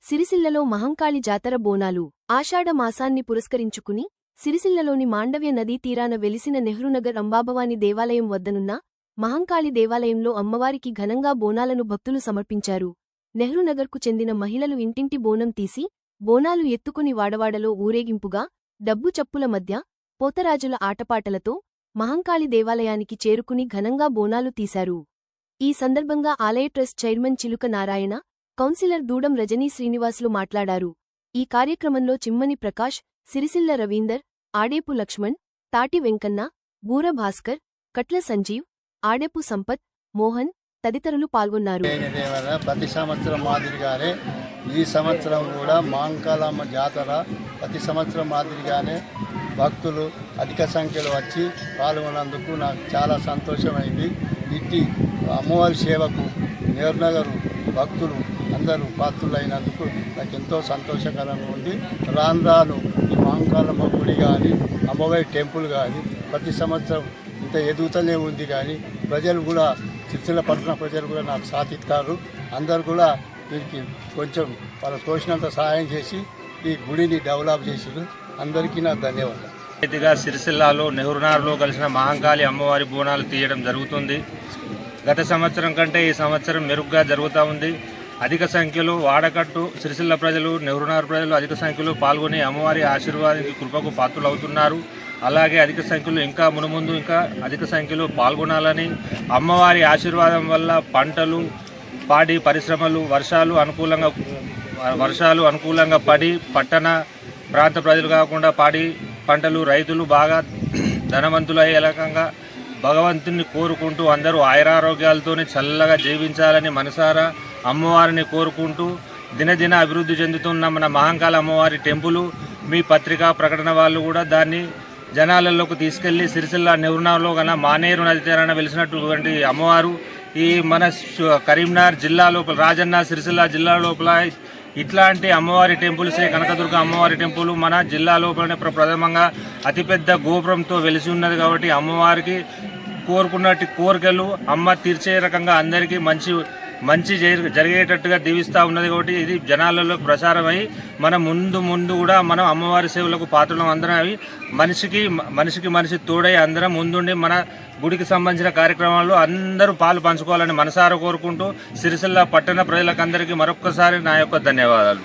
సిరిసిల్లలో మహంకాళి జాతర బోనాలు ఆషాఢ మాసాన్ని పురస్కరించుకుని సిరిసిల్లలోని మాండవ్య నదీ తీరాన వెలిసిన నెహ్రూనగర్ అంబాభవాని దేవాలయం వద్దనున్న మహంకాళి దేవాలయంలో అమ్మవారికి ఘనంగా బోనాలను భక్తులు సమర్పించారు. నెహ్రూనగర్కు చెందిన మహిళలు ఇంటింటి బోనం తీసి బోనాలు ఎత్తుకుని వాడవాడలో ఊరేగింపుగా డబ్బు చప్పుల మధ్య పోతరాజుల ఆటపాటలతో మహంకాళి దేవాలయానికి చేరుకుని ఘనంగా బోనాలు తీశారు. ఈ సందర్భంగా ఆలయ ట్రస్ట్ చైర్మన్ చిలుక నారాయణ, కౌన్సిలర్ దూడం రజనీ శ్రీనివాసులు మాట్లాడారు. ఈ కార్యక్రమంలో చిమ్మని ప్రకాష్, సిరిసిల్ల రవీందర్, ఆడేపు లక్ష్మణ్, తాటి వెంకన్న, బూర భాస్కర్, కట్ల సంజీవ్, ఆడేపు సంపత్, మోహన్ తదితరులు పాల్గొన్నారు. ప్రతి సంవత్సరం మాదిరిగానే ఈ సంవత్సరం కూడా మహంకాళమ్మ జాతర ప్రతి సంవత్సరం మాదిరిగానే భక్తులు అధిక సంఖ్యలో వచ్చి పాల్గొన్నందుకు నాకు చాలా సంతోషమైంది. ఇట్టి అమ్మవారి సేవకు నెహ్రూనగర్ భక్తులు అందరూ పాత్రులైనందుకు నాకు ఎంతో సంతోషకరంగా ఉంది. రాను ఈ మహంకాళమ్మ గుడి కానీ అమ్మవారి టెంపుల్ కానీ ప్రతి సంవత్సరం ఇంత ఎదుగుతూనే ఉంది. కానీ ప్రజలు కూడా సిరిసిల్ల పట్టణ ప్రజలు కూడా నాకు సాధిస్తారు. అందరూ కూడా దీనికి కొంచెం వాళ్ళ తోచినంత సహాయం చేసి ఈ గుడిని డెవలప్ చేసారు. అందరికీ నా ధన్యవాదాలు. రైతుగా సిరిసిల్లాలో నెహ్రూనగర్లో కలిసిన మహంకాళి అమ్మవారి బోనాలు తీయడం జరుగుతుంది. గత సంవత్సరం కంటే ఈ సంవత్సరం మెరుగ్గా జరుగుతూ ఉంది. అధిక సంఖ్యలో వాడకట్టు సిరిసిల్ల ప్రజలు, నెహ్రూనగర్ ప్రజలు అధిక సంఖ్యలో పాల్గొని అమ్మవారి ఆశీర్వాదానికి కృపకు పాత్రులవుతున్నారు. అలాగే అధిక సంఖ్యలో ఇంకా మునుముందు ఇంకా అధిక సంఖ్యలో పాల్గొనాలని, అమ్మవారి ఆశీర్వాదం వల్ల పంటలు, పాడి పరిశ్రమలు, వర్షాలు అనుకూలంగా పడి పట్టణ ప్రాంత ప్రజలు కాకుండా పాడి పంటలు రైతులు బాగా ధనవంతులయ్యే రకంగా భగవంతుని కోరుకుంటూ అందరూ ఆయురారోగ్యాలతోనే చల్లగా జీవించాలని మనసారా అమ్మవారిని కోరుకుంటూ దినదిన అభివృద్ధి చెందుతున్న మన మహంకాళి అమ్మవారి టెంపుల్ మీ పత్రికా ప్రకటన వాళ్ళు కూడా దాన్ని జనాలలోకి తీసుకెళ్లి సిరిసిల్ల నెహ్రూనగర్లో కన్నా మానేరు నది తీరాన వెలిసినటువంటి అమ్మవారు ఈ మన కరీంనగర్ జిల్లా లోపల, రాజన్న సిరిసిల్ల జిల్లా లోపల ఇట్లాంటి అమ్మవారి టెంపుల్సే కనకదుర్గ అమ్మవారి టెంపుల్ మన జిల్లా లోపలనే ప్రథమంగా అతిపెద్ద గోపురంతో వెలిసి ఉన్నది. కాబట్టి అమ్మవారికి కోరుకున్నట్టు కోరికలు అమ్మ తీర్చే రకంగా అందరికీ మంచి జరిగేటట్టుగా దీవిస్తూ ఉన్నది. కాబట్టి ఇది జనాలలో ప్రచారమై మన ముందు కూడా మనం అమ్మవారి సేవలకు పాత్రలు అందరం అవి మనిషికి తోడై అందరం ముందుండి మన గుడికి సంబంధించిన కార్యక్రమాల్లో అందరూ పాలు పంచుకోవాలని మనసారా కోరుకుంటూ సిరిసిల్ల పట్టణ ప్రజలకు అందరికీ మరొక్కసారి నా యొక్క ధన్యవాదాలు.